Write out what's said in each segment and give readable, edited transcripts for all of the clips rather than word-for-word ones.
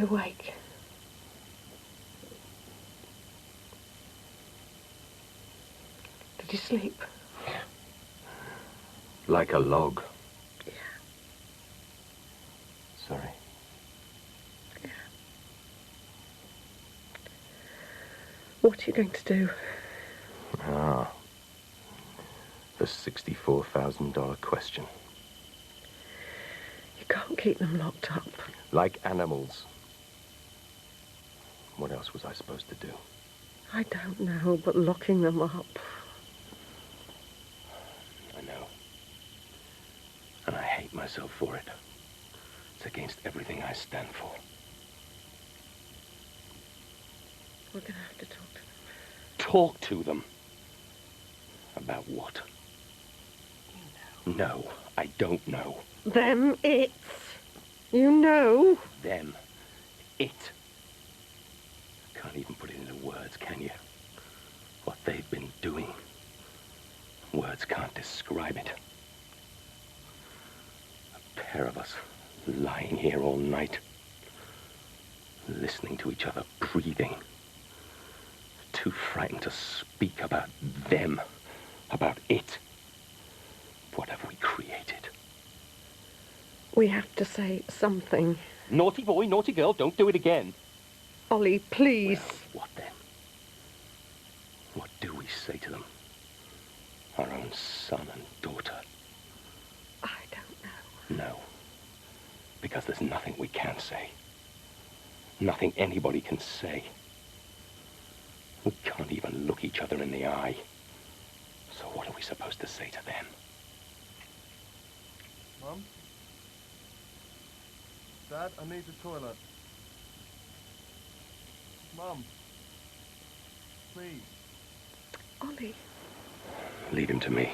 you awake? Did you sleep? Like a log. Yeah. Sorry. Yeah. What are you going to do? Ah. The $64,000 question. You can't keep them locked up. Like animals. What else was I supposed to do? I don't know, but locking them up. I know. And I hate myself for it. It's against everything I stand for. We're going to have to talk to them. Talk to them? About what? You know. No, I don't know. Them, it's. You know. Them. It. Can't even put it into words, can you? What they've been doing. Words can't describe it. A pair of us lying here all night, listening to each other breathing. Too frightened to speak about them, about it. What have we created? We have to say something. Naughty boy, naughty girl, don't do it again. Ollie, please. Well, what then? What do we say to them? Our own son and daughter? I don't know. No. Because there's nothing we can say. Nothing anybody can say. We can't even look each other in the eye. So what are we supposed to say to them? Mum? Dad, I need the toilet. Mum. Please. Ollie. Leave him to me.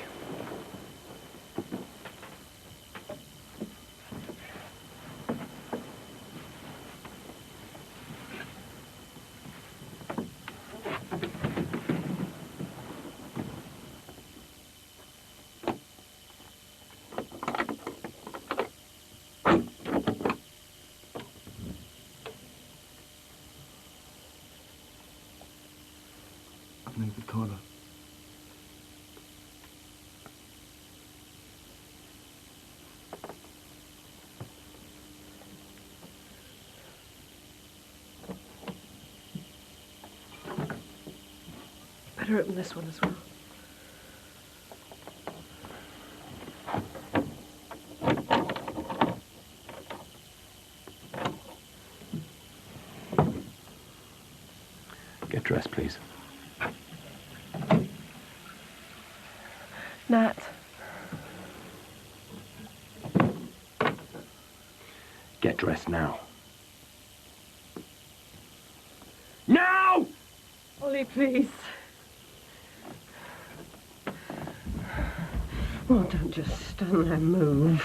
I need the toilet. Better open this one as well. Get dressed, please. Nat. Get dressed now. Now! Ollie, please. Oh, don't just stand there, move.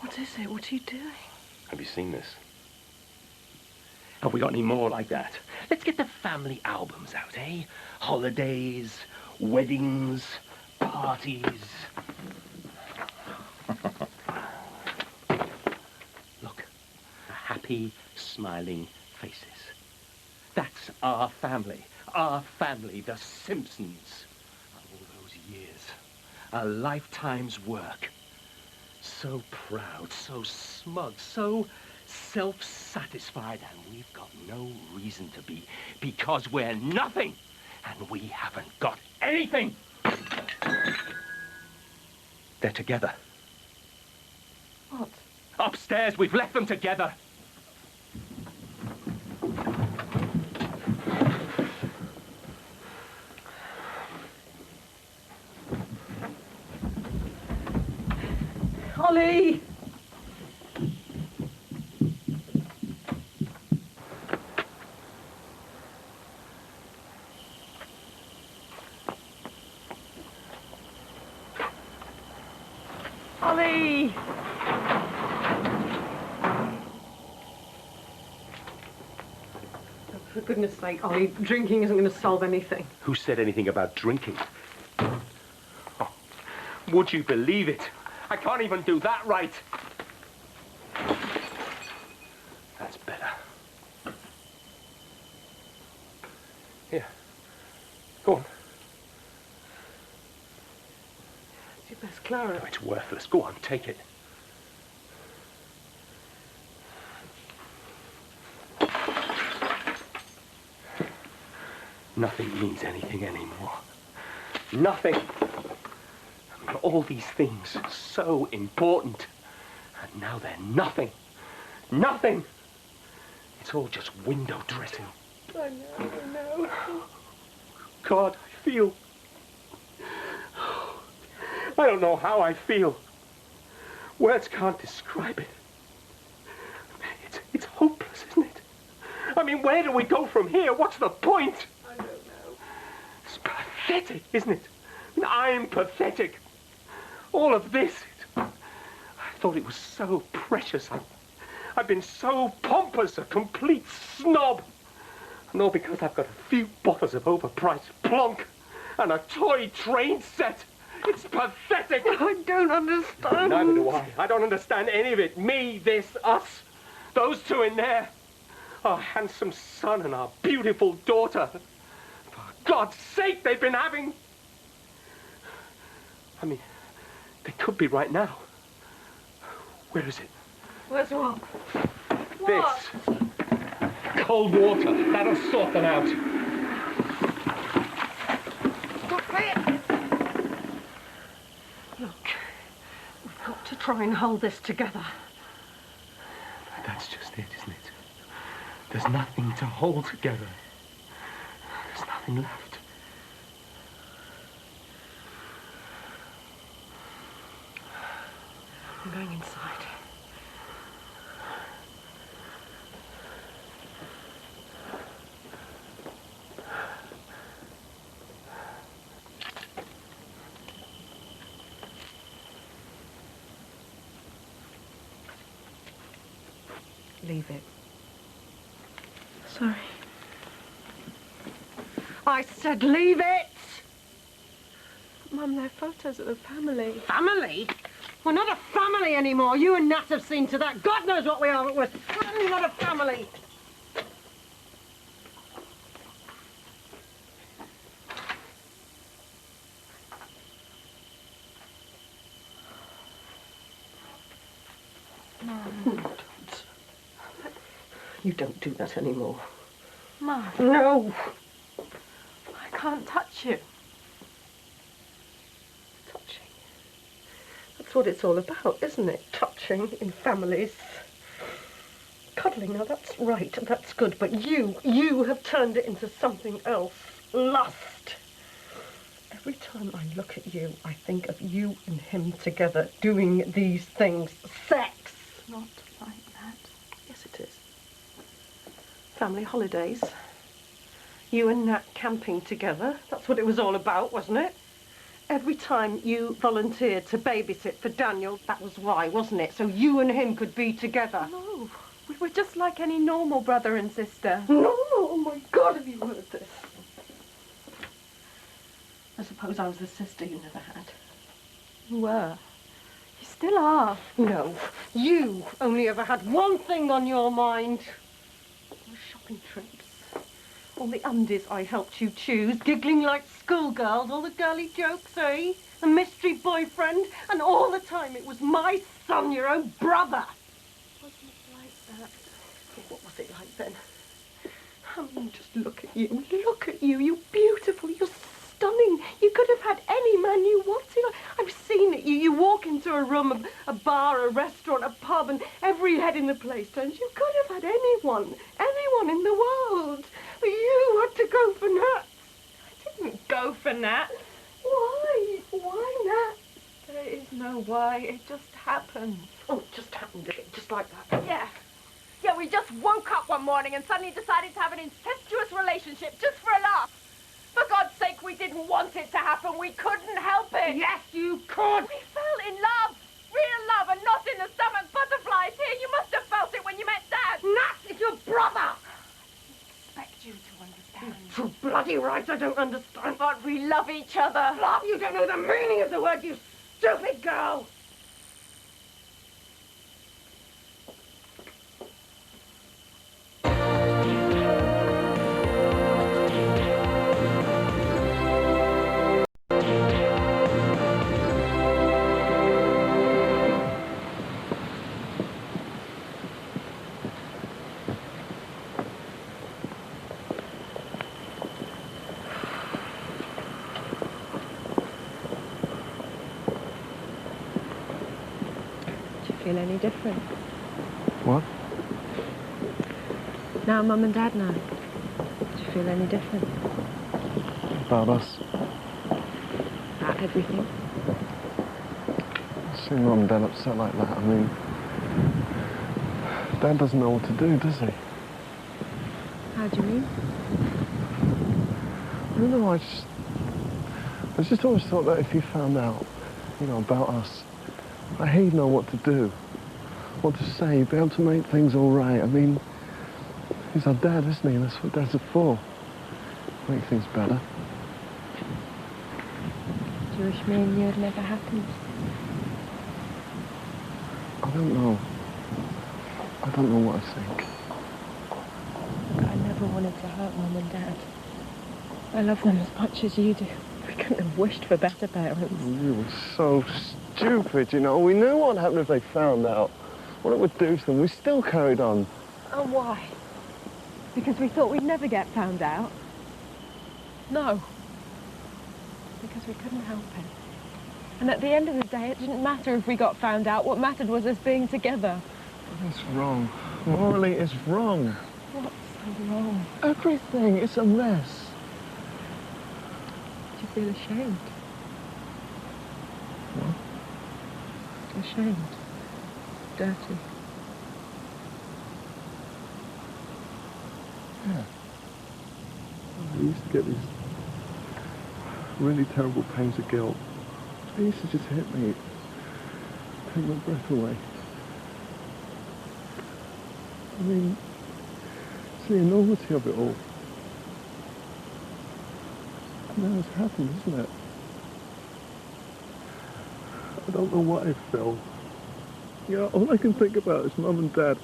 What is it? What are you doing? Have you seen this? Have we got any more like that? Let's get the family albums out, eh? Holidays, weddings, parties. Look, happy, smiling faces. That's our family, the Simpsons. All those years, a lifetime's work. So proud, so smug, so self-satisfied, and we've got no reason to be, because we're nothing, and we haven't got anything. They're together. What? Upstairs, we've left them together. Ollie! Ollie! goodness sake, Ollie, drinking isn't going to solve anything. Who said anything about drinking? Oh, would you believe it? I can't even do that right. That's better. Here. Go on. It's your best Clara. No, it's worthless. Go on, take it. Nothing means anything anymore. Nothing. I mean, all these things, so important. And now they're nothing. Nothing. It's all just window dressing. I know. God, I feel... I don't know how I feel. Words can't describe it. It's hopeless, isn't it? I mean, where do we go from here? What's the point? I don't know. It's pathetic, isn't it? I mean, I'm pathetic. All of this. I thought it was so precious. I've been so pompous, a complete snob. And all because I've got a few bottles of overpriced plonk and a toy train set. It's pathetic. I don't understand. Neither do I. I don't understand any of it. Me, this, us. Those two in there. Our handsome son and our beautiful daughter. For God's sake, they've been having... I mean, they could be right now. Where is it? Where's what? This. Cold water. That'll sort them out. Look, we've got to try and hold this together. That's just it, isn't it? There's nothing to hold together. There's nothing left. I'm going inside. Leave it. Sorry. I said leave it! Mum, they're photos of the family. Family? We're not a family anymore. You and Nat have seen to that. God knows what we are, but we're certainly not a family. Mum. You don't do that anymore. Mum, No! I can't touch you. Touching. That's what it's all about, isn't it? Touching in families. Cuddling, now that's right, that's good, but you have turned it into something else. Lust. Every time I look at you, I think of you and him together doing these things. Sex. Not like that. Yes, it is. Family holidays. You and Nat camping together. That's what it was all about, wasn't it? Every time you volunteered to babysit for Daniel, that was why, wasn't it? So you and him could be together. No, we were just like any normal brother and sister. No! Oh my God, have you heard this? I suppose I was the sister you never had. You were. You still are. No, you only ever had one thing on your mind. My shopping trips. All the undies I helped you choose, giggling like schoolgirls, all the girly jokes, eh? A mystery boyfriend, and all the time it was my son, your own brother. Wasn't it like that? What was it like then? I mean, just look at you. Look at you. You're beautiful. You're stunning. You could have had any man you wanted. I've seen it. You walk into a room, a bar, a restaurant, a pub, and every head in the place turns. You could have had anyone in the world. But you had to go for Nat. I didn't go for Nat. Why? Why Nat? There is no why. It just happened. Oh, it just happened, did it? Just like that. Yeah. Yeah, we just woke up one morning and suddenly decided to have an incestuous relationship just for a laugh. For God's sake, we didn't want it to happen. We couldn't help it. Yes, you could. We fell in love. Real love and not in the stomach butterflies. Here, you must have felt it when you met Dad. Nat is your brother. I didn't expect you So bloody right, I don't understand. But we love each other. Love, you don't know the meaning of the word, you stupid girl. Feel any different? What? Now Mum and Dad know. Do you feel any different? About us? About everything? Seeing Mum and Dad upset like that, I mean... Dad doesn't know what to do, does he? How do you mean? I don't know, I just always thought that if he found out, you know, about us, he'd know what to do, what to say, be able to make things all right. I mean, he's our dad, isn't he? That's what dads are for. Make things better. Do you wish me and you had never happened? I don't know. I don't know what I think. I never wanted to hurt Mum and Dad. I love them as much as you do. We couldn't have wished for better parents. You were so stupid, you know. We knew what happened if they found out. What it would do to them. We still carried on. And why? Because we thought we'd never get found out? No. Because we couldn't help it. And at the end of the day, it didn't matter if we got found out. What mattered was us being together. It's wrong. Morally, it's wrong. What's so wrong? Everything. It's a mess. Do you feel ashamed? What? Ashamed. Dirty. Yeah. I used to get these really terrible pains of guilt. They used to just hit me, take my breath away. I mean, it's the enormity of it all. Now it's happened, isn't it? I don't know what I feel. Yeah, all I can think about is Mum and Dad.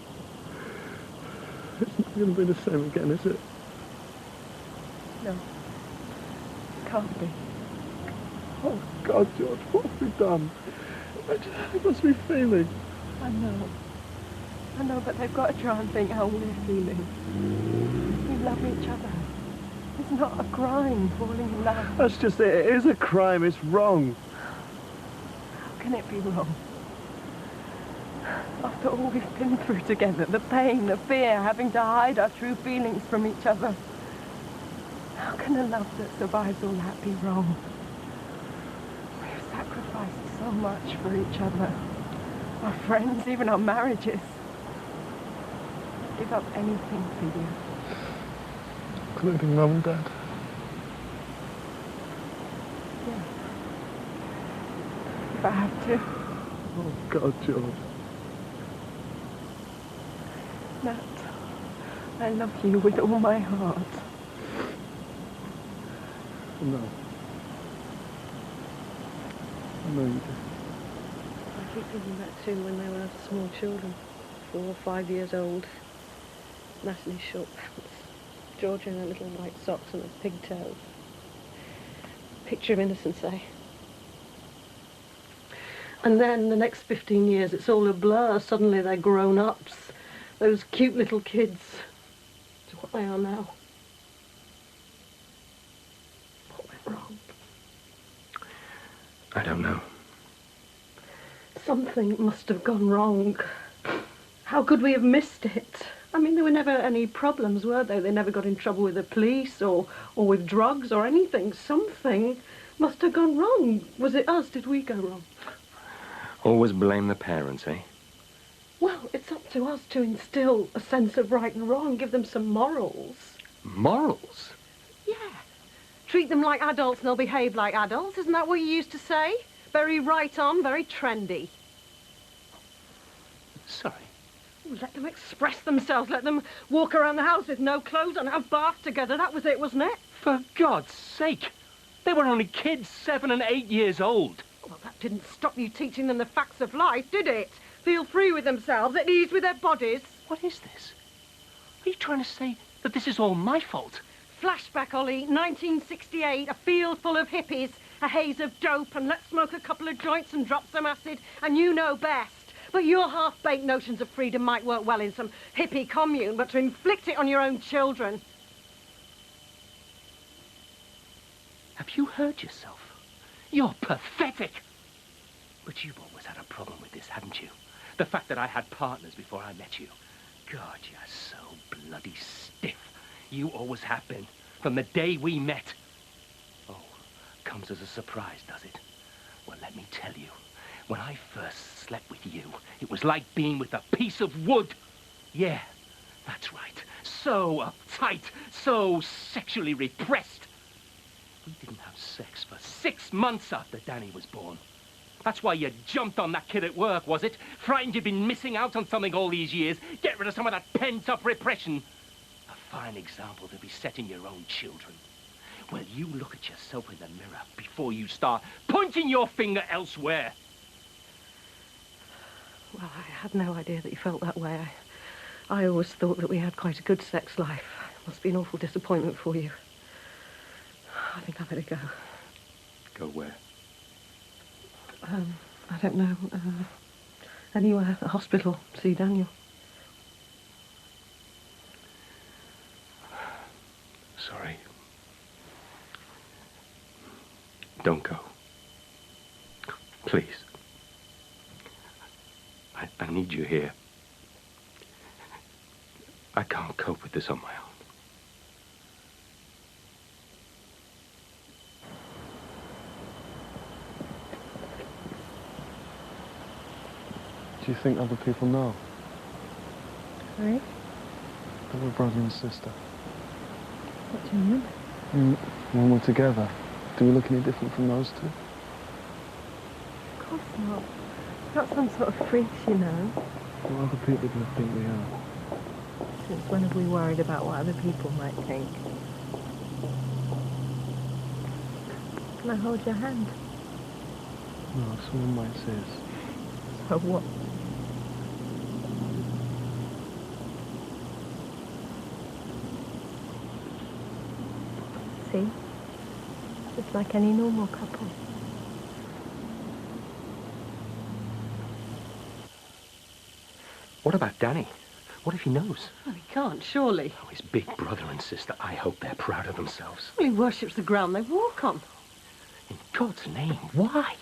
It's not going to be the same again, is it? No. It can't be. Oh, God, George, what have we done? Imagine how they must be feeling. I know, but they've got to try and think how we're feeling. We love each other. It's not a crime falling in love. That's just it. It is a crime. It's wrong. How can it be wrong? After all we've been through together, the pain, the fear, having to hide our true feelings from each other. How can a love that survives all that be wrong? We've sacrificed so much for each other. Our friends, even our marriages. Give up anything for you. Including Mum and Dad. Yeah. If I have to. Oh, God, George. Nat, I love you with all my heart. No. I know you do. I keep thinking back to when they were small children, 4 or 5 years old. Nat in his short pants, Georgia in her little white socks and her pigtails. Picture of innocence, eh? And then the next 15 years, it's all a blur. Suddenly they're grown-ups. Those cute little kids. To what they are now. What went wrong? I don't know. Something must have gone wrong. How could we have missed it? I mean, there were never any problems, were there? They never got in trouble with the police or with drugs or anything. Something must have gone wrong. Was it us? Did we go wrong? Always blame the parents, eh? Well, it's up to us to instill a sense of right and wrong, give them some morals. Morals? Yeah. Treat them like adults and they'll behave like adults. Isn't that what you used to say? Very right on, very trendy. Sorry. Let them express themselves. Let them walk around the house with no clothes on, have baths together. That was it, wasn't it? For God's sake! They were only kids 7 and 8 years old. Well, that didn't stop you teaching them the facts of life, did it? Feel free with themselves, at ease with their bodies. What is this? Are you trying to say that this is all my fault? Flashback, Ollie, 1968, a field full of hippies, a haze of dope, and let's smoke a couple of joints and drop some acid, and you know best. But your half-baked notions of freedom might work well in some hippie commune, but to inflict it on your own children... Have you heard yourself? You're pathetic! But you've always had a problem with this, haven't you? The fact that I had partners before I met you. God, you're so bloody stiff. You always have been, from the day we met. Oh, comes as a surprise, does it? Well, let me tell you, when I first slept with you, it was like being with a piece of wood. Yeah, that's right. So uptight, so sexually repressed. We didn't have sex for 6 months after Danny was born. That's why you jumped on that kid at work, was it? Frightened you'd been missing out on something all these years. Get rid of some of that pent-up repression. A fine example to be setting your own children. Well, you look at yourself in the mirror before you start pointing your finger elsewhere. Well, I had no idea that you felt that way. I always thought that we had quite a good sex life. Must be an awful disappointment for you. I think I better go. Go where? I don't know. Anywhere. A hospital. See Daniel. Sorry. Don't go. Please. I need you here. I can't cope with this on my own. Do you think other people know? Sorry? That we're brother and sister. What do you mean? When we're together, do we look any different from those two? Of course not. Not some sort of freaks, you know. What other people do think we are? Since when have we worried about what other people might think? Can I hold your hand? No, someone might say us. So what? See? Just like any normal couple. What about Danny? What if he knows? Well, he can't, surely. Oh, his big brother and sister, I hope they're proud of themselves. Well, he worships the ground they walk on. In God's name, why?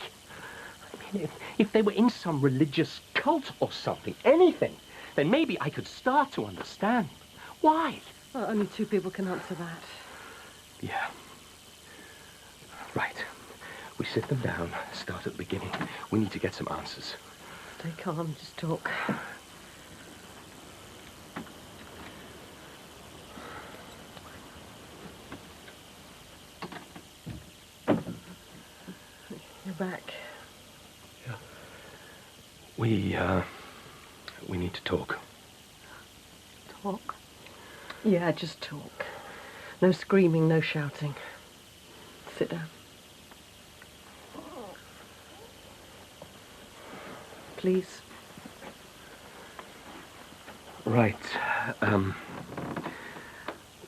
I mean, if they were in some religious cult or something, anything, then maybe I could start to understand. Why? Well, only two people can answer that. Yeah. Right. We sit them down, start at the beginning. We need to get some answers. Stay calm, just talk. You're back. Yeah. We need to talk. Talk? Yeah, just talk. No screaming, no shouting. Sit down. Please. Right.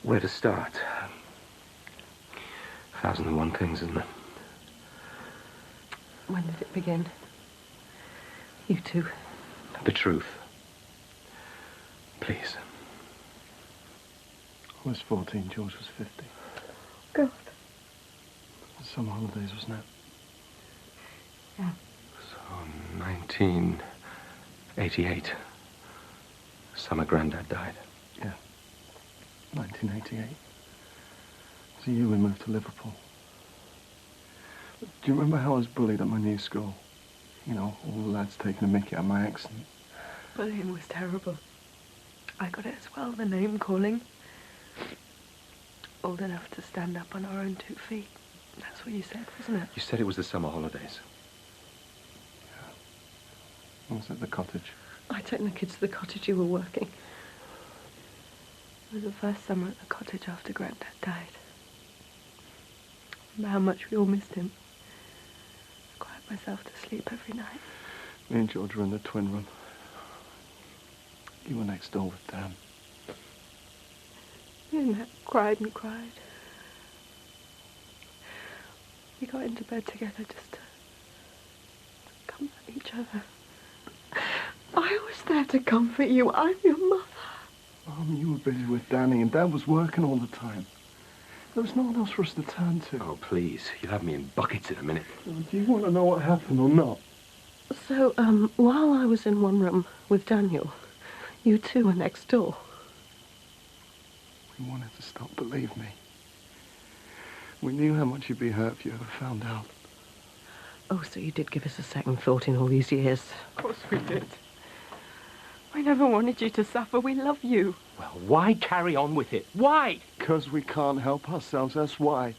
Where to start? 1,001 things, isn't it? When did it begin? You two. The truth. Please. I was 14, George was 50. God. Summer holidays, wasn't it? Yeah. So, 1988. Summer Grandad died. Yeah. 1988. It's the year we moved to Liverpool. Do you remember how I was bullied at my new school? You know, all the lads taking a mickey at my accent. Bullying was terrible. I got it as well, the name calling. Old enough to stand up on our own 2 feet. That's what you said, wasn't it? You said it was the summer holidays. I was at the cottage. I'd taken the kids to the cottage you were working. It was the first summer at the cottage after Granddad died. Remember how much we all missed him. I cried myself to sleep every night. Me and George were in the twin room. You were next door with Dan. Me and Nat cried and cried. We got into bed together just to comfort each other. I was there to comfort you. I'm your mother. You were busy with Danny, and Dad was working all the time. There was no one else for us to turn to. Oh, please. You'll have me in buckets in a minute. Do you want to know what happened or not? So, while I was in one room with Daniel, you two were next door. We wanted to stop, believe me. We knew how much you'd be hurt if you ever found out. Oh, so you did give us a second thought in all these years. Of course we did. We never wanted you to suffer. We love you. Well, why carry on with it? Why? Because we can't help ourselves, that's why.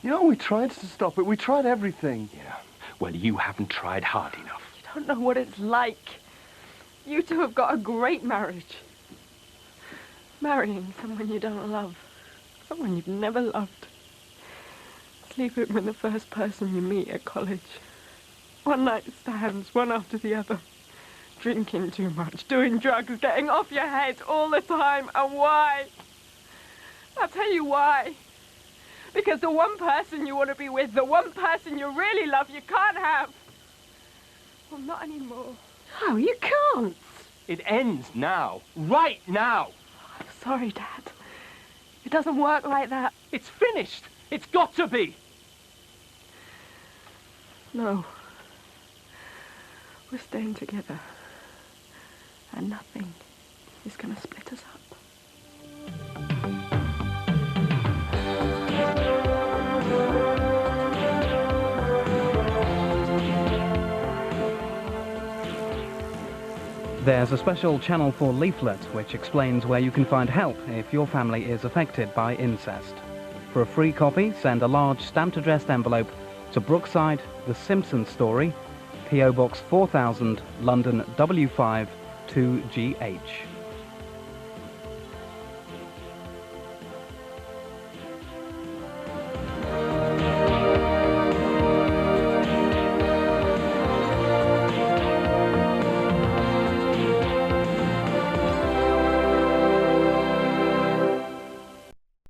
You know, we tried to stop it. We tried everything. Yeah. Well, you haven't tried hard enough. You don't know what it's like. You two have got a great marriage. Marrying someone you don't love. Someone you've never loved. Sleeping with the first person you meet at college. One night stands, one after the other. Drinking too much, doing drugs, getting off your head all the time. And why? I'll tell you why. Because the one person you want to be with, the one person you really love, you can't have. Well, not anymore. Oh, you can't. It ends now. Right now. I'm sorry, Dad. It doesn't work like that. It's finished. It's got to be. No. We're staying together. And nothing is going to split us up. There's a special Channel 4 leaflet which explains where you can find help if your family is affected by incest. For a free copy, send a large stamped-addressed envelope to Brookside, The Simpson Story, P.O. Box 4000, London W5 2GH.